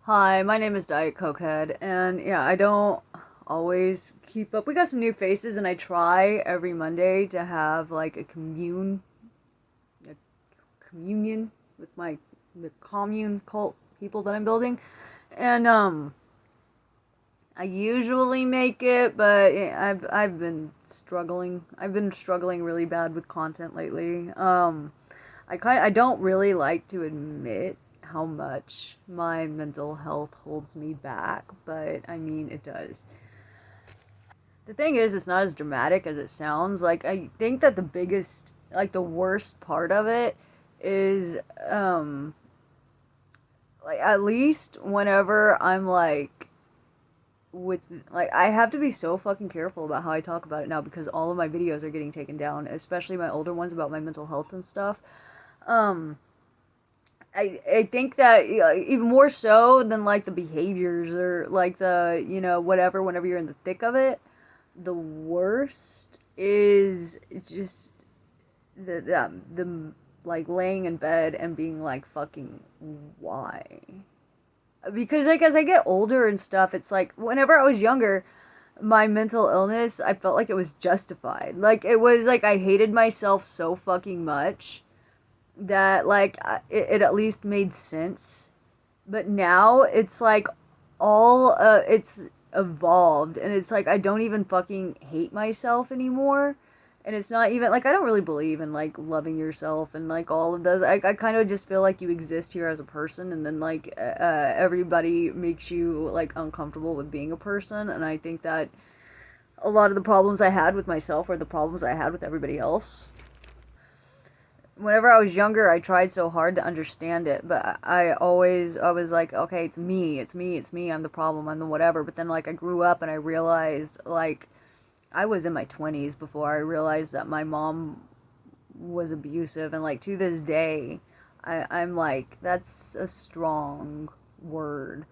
Hi, my name is Diet Cokehead, and yeah, I don't always keep up. We got some new faces, and I try every Monday to have like a communion with the commune cult people that I'm building, and I usually make it, but yeah, I've been struggling. I've been struggling really bad with content lately. I don't really like to admit how much my mental health holds me back, but I mean it does. The thing is, it's not as dramatic as it sounds. Like I think that the worst part of it is like at least whenever I'm with like I have to be so fucking careful about how I talk about it now because all of my videos are getting taken down, especially my older ones about my mental health and stuff. Um I think that even more so than like the behaviors or like the whatever whenever you're in the thick of it, the worst is just the like laying in bed and being like fucking why? Because like as I get older and stuff, it's like whenever I was younger, my mental illness, I felt like it was justified. Like it was like I hated myself so fucking much that like it at least made sense. But now it's like all it's evolved and it's like I don't even fucking hate myself anymore. And it's not even like I don't really believe in like loving yourself and like all of those. I kind of just feel like you exist here as a person, and then like everybody makes you like uncomfortable with being a person. And I think that a lot of the problems I had with myself are the problems I had with everybody else. Whenever I was younger, I tried so hard to understand it, but I was like, okay, it's me, I'm the problem, I'm the whatever. But then like I grew up and I realized like I was in my 20s before I realized that my mom was abusive, and like to this day, I'm like that's a strong word,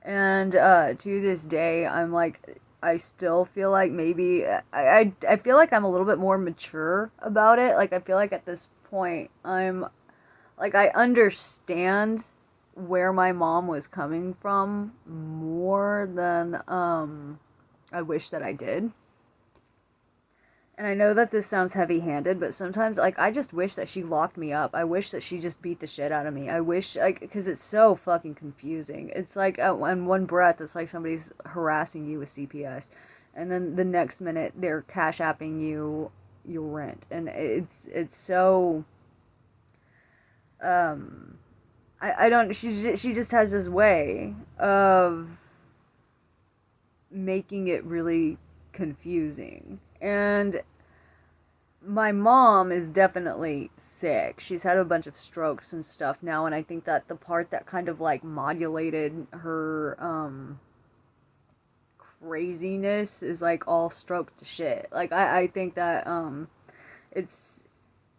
and to this day, I'm like I still feel like maybe I feel like I'm a little bit more mature about it. Like I feel like at this point I'm like I understand where my mom was coming from more than I wish that I did. And I know that this sounds heavy-handed, but sometimes like I just wish that she locked me up. I wish that she just beat the shit out of me. I wish like because it's so fucking confusing. It's like in one breath it's like somebody's harassing you with CPS, and then the next minute they're cash apping you your rent, and it's so um I don't she just has this way of making it really confusing. And my mom is definitely sick. She's had a bunch of strokes and stuff now, and I think that the part that kind of like modulated her craziness is like all stroke to shit. Like I think that it's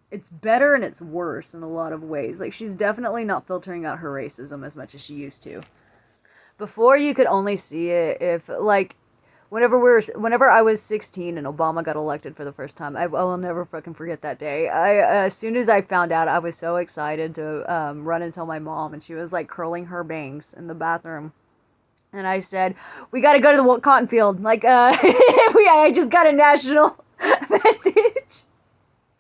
it's better and it's worse in a lot of ways. Like she's definitely not filtering out her racism as much as she used to. Before you could only see it if like whenever I was 16 and Obama got elected for the first time, I will never fucking forget that day. I as soon as I found out, I was so excited to run and tell my mom, and she was like curling her bangs in the bathroom. And I said, "We got to go to the cotton field." Like, I just got a national message.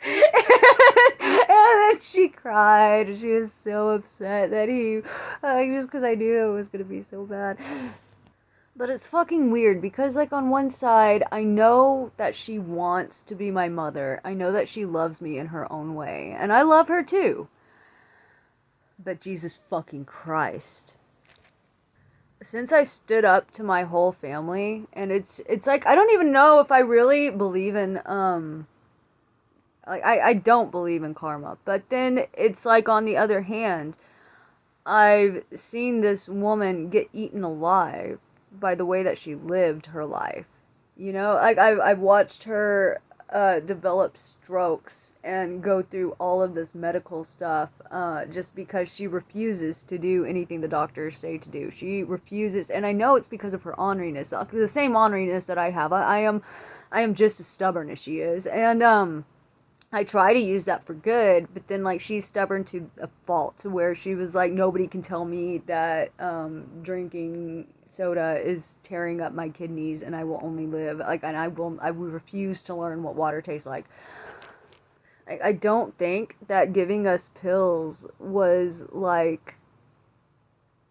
And then she cried. She was so upset that just because I knew it was gonna be so bad. But it's fucking weird because, like, on one side, I know that she wants to be my mother. I know that she loves me in her own way. And I love her too. But Jesus fucking Christ. Since I stood up to my whole family, and it's like, I don't even know if I really believe in, like, I don't believe in karma. But then it's like, on the other hand, I've seen this woman get eaten alive by the way that she lived her life. You know, like I've watched her develop strokes and go through all of this medical stuff just because she refuses to do anything the doctors say to do. She refuses, and I know it's because of her orneriness, the same orneriness that I have. I am just as stubborn as she is, and I try to use that for good, but then like she's stubborn to a fault, to where she was like, nobody can tell me that drinking soda is tearing up my kidneys, and I will only live like, and I will refuse to learn what water tastes like. I don't think that giving us pills was like,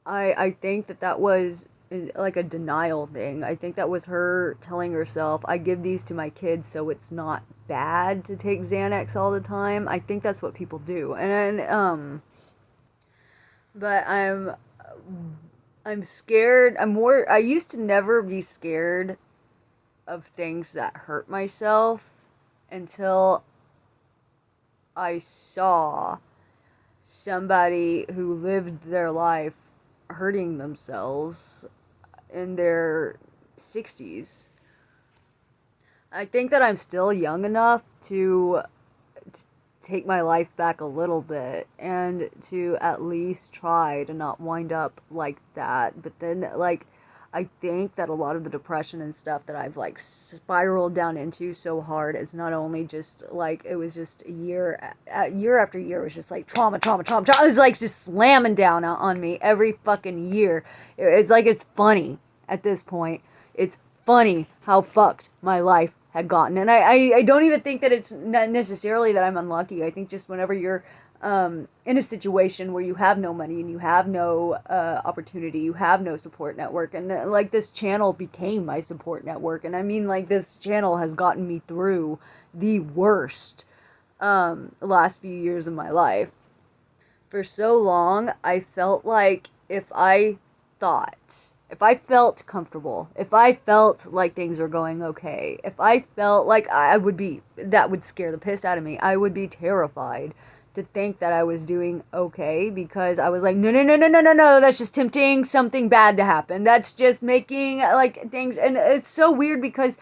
I think that that was like a denial thing. I think that was her telling herself, I give these to my kids so it's not bad to take Xanax all the time. I think that's what people do. But I'm scared. I used to never be scared of things that hurt myself until I saw somebody who lived their life hurting themselves in their 60s. I think that I'm still young enough to take my life back a little bit and to at least try to not wind up like that. But then, like, I think that a lot of the depression and stuff that I've like spiraled down into so hard is not only just like, it was just year after year, it was just like trauma, trauma, trauma, trauma. It was like just slamming down on me every fucking year. It's like, it's funny at this point. It's funny how fucked my life had gotten. And I don't even think that it's not necessarily that I'm unlucky. I think just whenever you're in a situation where you have no money and you have no opportunity, you have no support network, and like this channel became my support network. And I mean, like, this channel has gotten me through the worst last few years of my life. For so long, I felt like if I felt comfortable, if I felt like things were going okay, if I felt like that would scare the piss out of me. I would be terrified to think that I was doing okay, because I was like, no, no, no, no, no, no, no, that's just tempting something bad to happen. That's just making like things, and it's so weird because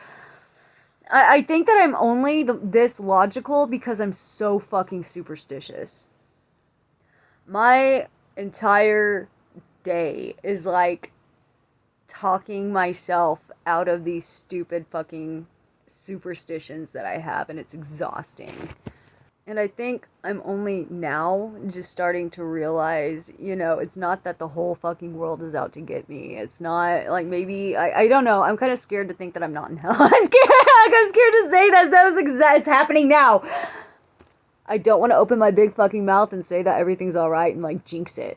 I think that I'm only this logical because I'm so fucking superstitious. My entire day is like talking myself out of these stupid fucking superstitions that I have, and it's exhausting. And I think I'm only now just starting to realize, it's not that the whole fucking world is out to get me. It's not like, maybe, I don't know. I'm kind of scared to think that I'm not in hell. I'm scared. I'm scared to say that. It's happening now. I don't want to open my big fucking mouth and say that everything's alright and like jinx it.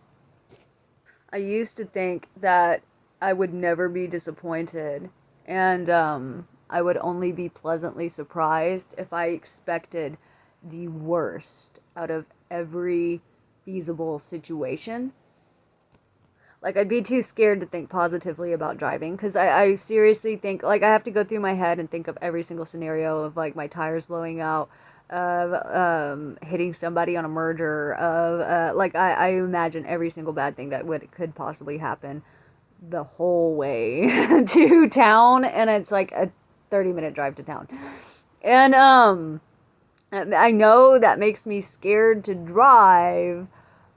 I used to think that I would never be disappointed, and I would only be pleasantly surprised if I expected the worst out of every feasible situation. Like, I'd be too scared to think positively about driving, because I seriously think, like, I have to go through my head and think of every single scenario of, like, my tires blowing out, of hitting somebody on a merger, of, like, I imagine every single bad thing that could possibly happen the whole way to town, and it's like a 30-minute drive to town. And, I know that makes me scared to drive,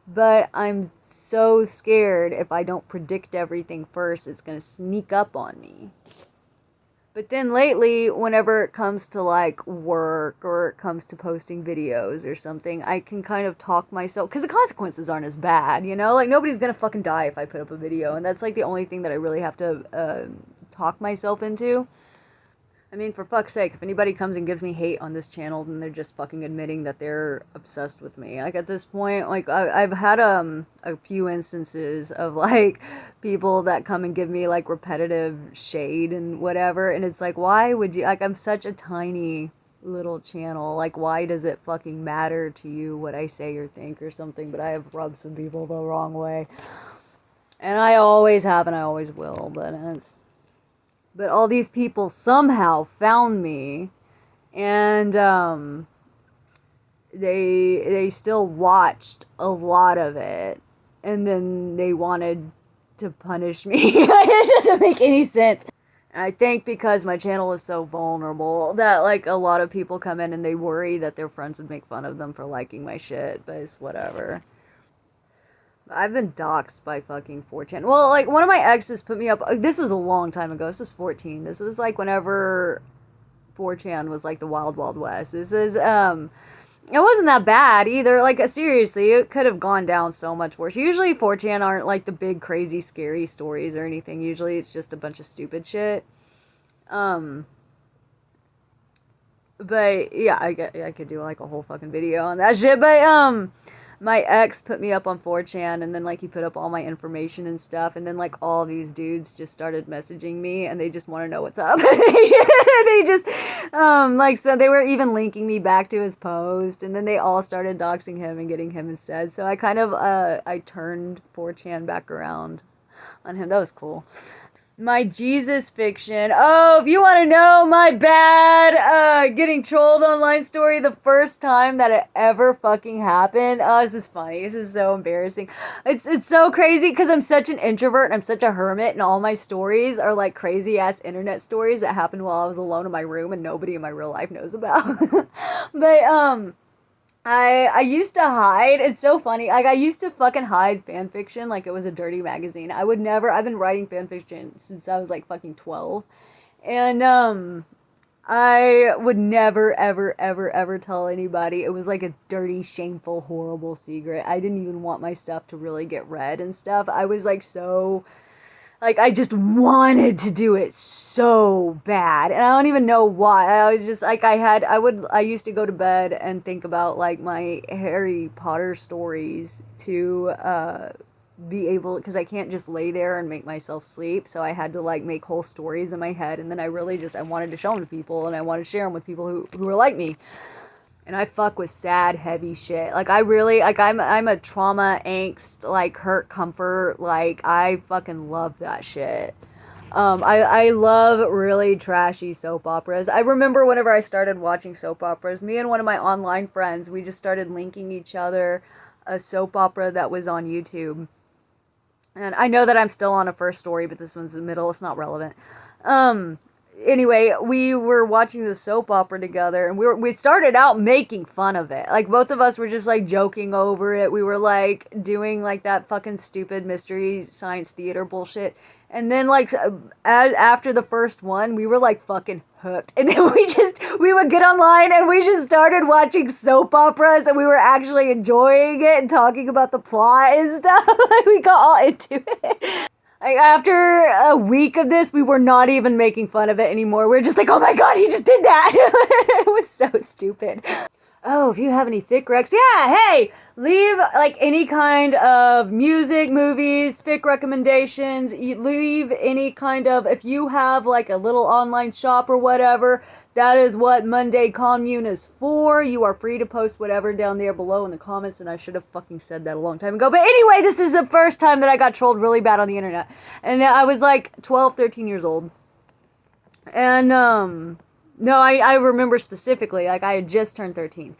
but I'm so scared if I don't predict everything first, it's gonna sneak up on me. But then lately, whenever it comes to like work, or it comes to posting videos or something, I can kind of talk myself, because the consequences aren't as bad, like nobody's gonna fucking die if I put up a video, and that's like the only thing that I really have to talk myself into. I mean, for fuck's sake, if anybody comes and gives me hate on this channel, then they're just fucking admitting that they're obsessed with me. Like, at this point, like, I've had a few instances of like people that come and give me like repetitive shade and whatever, and it's like, why would you, like, I'm such a tiny little channel, like, why does it fucking matter to you what I say or think or something? But I have rubbed some people the wrong way, and I always have, and I always will. But all these people somehow found me, and they still watched a lot of it, and then they wanted to punish me. It doesn't make any sense. And I think because my channel is so vulnerable that like a lot of people come in and they worry that their friends would make fun of them for liking my shit, but it's whatever. I've been doxxed by fucking 4chan. Well, like, one of my exes put me up. This was a long time ago. This was 14. This was like whenever 4chan was like the wild, wild west. This is, it wasn't that bad either. Like, seriously, it could have gone down so much worse. Usually 4chan aren't like the big, crazy, scary stories or anything. Usually it's just a bunch of stupid shit. But yeah, I could do like a whole fucking video on that shit. But my ex put me up on 4chan, and then like he put up all my information and stuff, and then like all these dudes just started messaging me, and they just want to know what's up. They just like, so they were even linking me back to his post, and then they all started doxing him and getting him instead. So I kind of I turned 4chan back around on him. That was cool. My Jesus fiction. Oh, if you want to know my bad getting trolled online story, the first time that it ever fucking happened. Oh, this is funny. This is so embarrassing. It's so crazy because I'm such an introvert and I'm such a hermit, and all my stories are like crazy ass internet stories that happened while I was alone in my room and nobody in my real life knows about. But I used to hide. It's so funny. Like, I used to fucking hide fan fiction like it was a dirty magazine. I would never. I've been writing fan fiction since I was like fucking 12, and I would never, ever, ever, ever tell anybody. It was like a dirty, shameful, horrible secret. I didn't even want my stuff to really get read and stuff. I was like so. Like, I just wanted to do it so bad. And I don't even know why. I was just, like, I used to go to bed and think about, like, my Harry Potter stories to, be able, because I can't just lay there and make myself sleep. So I had to, like, make whole stories in my head. And then I wanted to show them to people, and I wanted to share them with people who were like me. And I fuck with sad, heavy shit. Like, I really, like, I'm a trauma, angst, like, hurt, comfort. Like, I fucking love that shit. I love really trashy soap operas. I remember whenever I started watching soap operas, me and one of my online friends, we just started linking each other a soap opera that was on YouTube. And I know that I'm still on a first story, but this one's the middle. It's not relevant. Anyway, we were watching the soap opera together, and we started out making fun of it. Like, both of us were just like joking over it. We were like doing like that fucking stupid mystery science theater bullshit. And then like after the first one, we were like fucking hooked. And then we would get online and we just started watching soap operas, and we were actually enjoying it and talking about the plot and stuff. Like, we got all into it. Like, after a week of this, we were not even making fun of it anymore. We were just like, oh my god, he just did that. It was so stupid. Oh, if you have any fic recs, yeah, hey, leave like any kind of music, movies, fic recommendations. Leave any kind of, if you have like a little online shop or whatever, that is what Monday Commune is for. You are free to post whatever down there below in the comments, and I should have fucking said that a long time ago. But anyway, this is the first time that I got trolled really bad on the internet. And I was like 12, 13 years old. And, no, I remember specifically, like, I had just turned 13.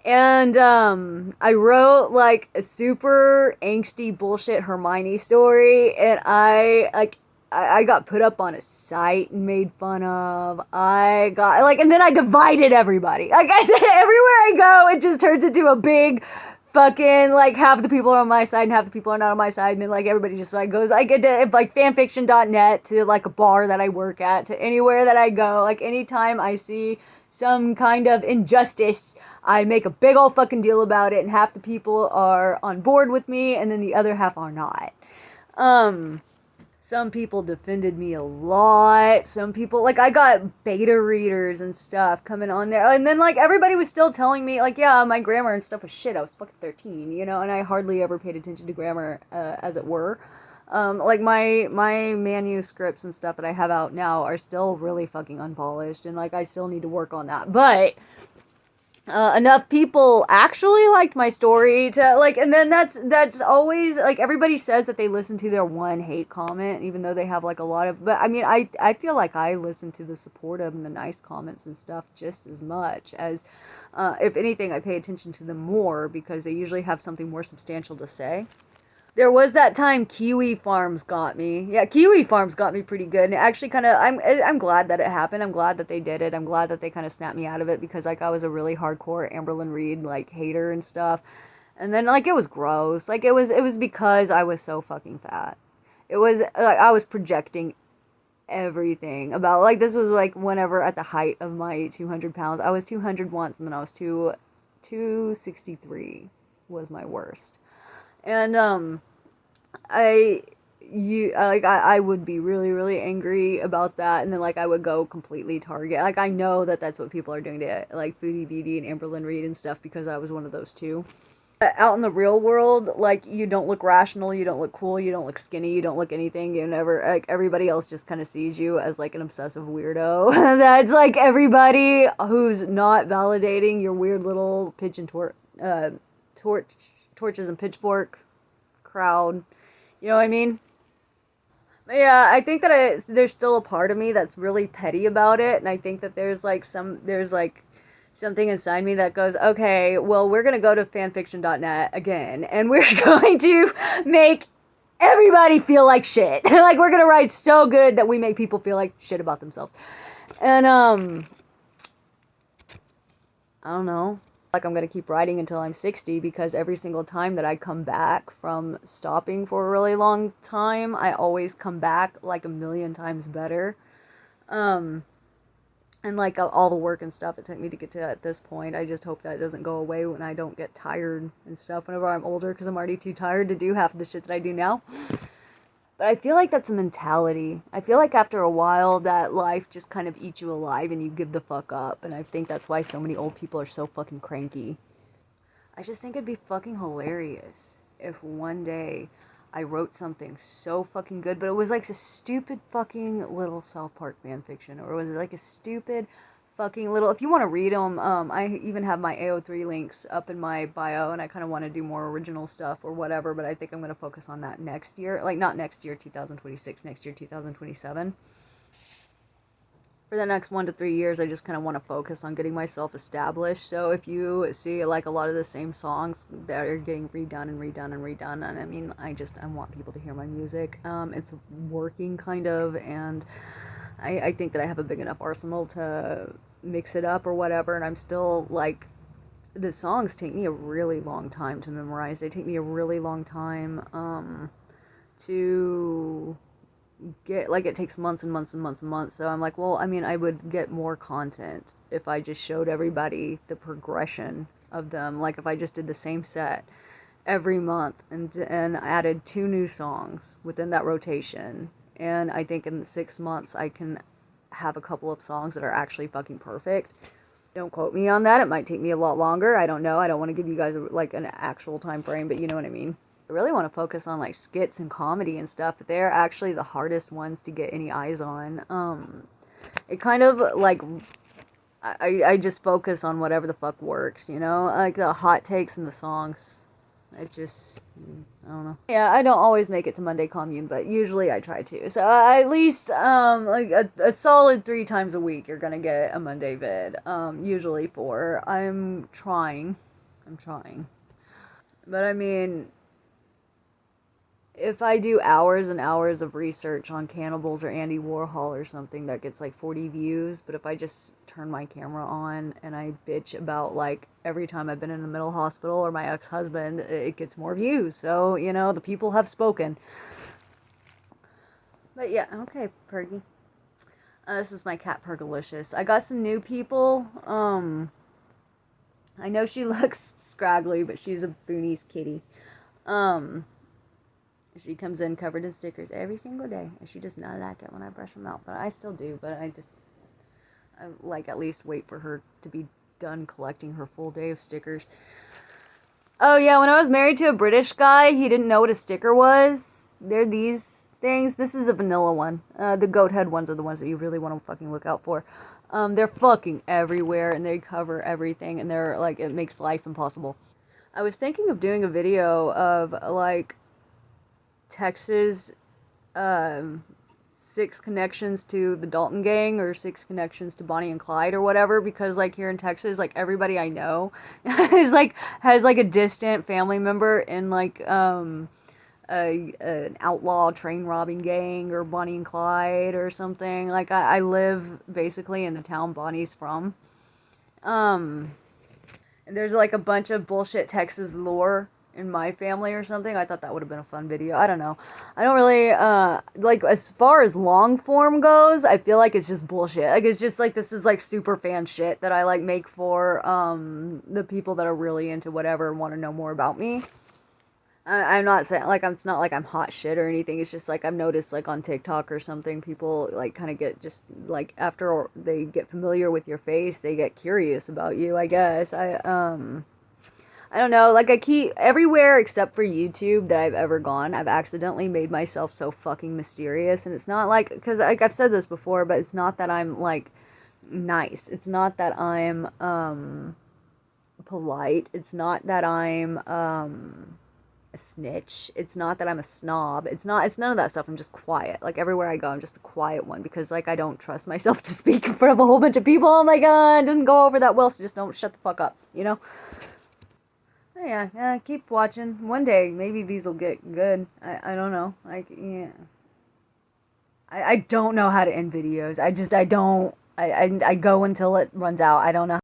And, I wrote, like, a super angsty bullshit Hermione story, and I got put up on a site and made fun of. I got, like, and then I divided everybody. Like, everywhere I go, it just turns into a big fucking, like, half the people are on my side and half the people are not on my side. And then, like, everybody just, like, goes, I get to, like, fanfiction.net to, like, a bar that I work at, to anywhere that I go. Like, anytime I see some kind of injustice, I make a big old fucking deal about it, and half the people are on board with me, and then the other half are not. Some people defended me a lot. Some people, like, I got beta readers and stuff coming on there. And then, like, everybody was still telling me, like, yeah, my grammar and stuff was shit. I was fucking 13, you know, and I hardly ever paid attention to grammar, as it were. Like, my manuscripts and stuff that I have out now are still really fucking unpolished, and, like, I still need to work on that. But enough people actually liked my story to, like, and then that's always, like, everybody says that they listen to their one hate comment, even though they have, like, a lot of, but, I mean, I feel like I listen to the supportive and the nice comments and stuff just as much as, if anything, I pay attention to them more, because they usually have something more substantial to say. There was that time Kiwi Farms got me. Yeah, Kiwi Farms got me pretty good. And it actually kind of, I'm glad that it happened. I'm glad that they did it. I'm glad that they kind of snapped me out of it, because, like, I was a really hardcore Amberlynn Reid, like, hater and stuff. And then, like, it was gross. Like, it was because I was so fucking fat. It was, like, I was projecting everything about, like, this was like whenever at the height of my 200 pounds. I was 200 once, and then I was 263 was my worst. And I would be really, really angry about that, and then like I would go completely target. Like, I know that that's what people are doing to like Foodie Beauty and Amberlynn Reed and stuff, because I was one of those too. Out in the real world, like, you don't look rational, you don't look cool, you don't look skinny, you don't look anything. You never, like, everybody else just kind of sees you as like an obsessive weirdo. That's like everybody who's not validating your weird little pigeon torches and pitchfork crowd. You know what I mean? Yeah, I think that there's still a part of me that's really petty about it, and I think that there's like something inside me that goes, okay, well, we're gonna go to fanfiction.net again, and we're going to make everybody feel like shit. Like, we're gonna write so good that we make people feel like shit about themselves. And I don't know. Like, I'm gonna keep writing until I'm 60, because every single time that I come back from stopping for a really long time, I always come back like a million times better. And like all the work and stuff it took me to get to at this point, I just hope that doesn't go away when I don't get tired and stuff whenever I'm older, because I'm already too tired to do half of the shit that I do now. But I feel like that's a mentality. I feel like after a while that life just kind of eats you alive and you give the fuck up. And I think that's why so many old people are so fucking cranky. I just think it'd be fucking hilarious if one day I wrote something so fucking good, but it was like a stupid fucking little South Park fanfiction, or was it like a stupid fucking little, if you want to read them, I even have my AO3 links up in my bio, and I kind of want to do more original stuff or whatever, but I think I'm going to focus on that next year. Like, not next year 2026, next year 2027. For the next 1 to 3 years, I just kind of want to focus on getting myself established. So if you see like a lot of the same songs that are getting redone and redone and redone, and I mean, I want people to hear my music. It's working kind of, and I think that I have a big enough arsenal to mix it up or whatever, and I'm still like, the songs take me a really long time to memorize. They take me a really long time to get, like, it takes months and months and months and months. So I'm like, well, I mean, I would get more content if I just showed everybody the progression of them. Like, if I just did the same set every month and added 2 new songs within that rotation, and I think in 6 months I can have a couple of songs that are actually fucking perfect. Don't quote me on that. It might take me a lot longer. I don't know. I don't want to give you guys like an actual time frame, but you know what I mean. I really want to focus on like skits and comedy and stuff, but they're actually the hardest ones to get any eyes on. It kind of like, I just focus on whatever the fuck works, you know, like the hot takes and the songs. It just, I don't know. Yeah, I don't always make it to Monday Commune, but usually I try to. So at least like a solid 3 times a week you're gonna get a Monday vid. Usually 4. I'm trying. But I mean, if I do hours and hours of research on cannibals or Andy Warhol or something, that gets like 40 views. But if I just turn my camera on and I bitch about like every time I've been in a mental hospital or my ex-husband, it gets more views. So, you know, the people have spoken. But yeah, okay, Pergy. This is my cat, Pergalicious. I got some new people. I know she looks scraggly, but she's a Boonies kitty. She comes in covered in stickers every single day, and she does not like it when I brush them out, but I still do. But I like at least wait for her to be done collecting her full day of stickers. Oh yeah, when I was married to a British guy, he didn't know what a sticker was. They're these things. This is a vanilla one. The goat head ones are the ones that you really want to fucking look out for. They're fucking everywhere, and they cover everything, and they're like, it makes life impossible. I was thinking of doing a video of like Texas 6 connections to the Dalton gang, or 6 connections to Bonnie and Clyde or whatever, because like here in Texas, like everybody I know is like, has like a distant family member in like an outlaw train robbing gang, or Bonnie and Clyde or something. Like I live basically in the town Bonnie's from. And there's like a bunch of bullshit Texas lore in my family or something, I thought that would have been a fun video. I don't know. I don't really, like, as far as long form goes, I feel like it's just bullshit. Like, it's just, like, this is, like, super fan shit that I, like, make for, the people that are really into whatever and want to know more about me. I'm not saying, like, it's not like I'm hot shit or anything. It's just, like, I've noticed, like, on TikTok or something, people, like, kind of get just, like, after they get familiar with your face, they get curious about you, I guess. I don't know, like, I keep, everywhere except for YouTube that I've ever gone, I've accidentally made myself so fucking mysterious, and it's not like, because, like, I've said this before, but it's not that I'm, like, nice. It's not that I'm, polite. It's not that I'm, a snitch. It's not that I'm a snob. It's none of that stuff. I'm just quiet. Like, everywhere I go, I'm just a quiet one because, like, I don't trust myself to speak in front of a whole bunch of people. Oh my god, it didn't go over that well, so just don't shut the fuck up, you know? Yeah, keep watching. One day, maybe these will get good. I don't know. Like, yeah. I don't know how to end videos. I don't. I go until it runs out. I don't know.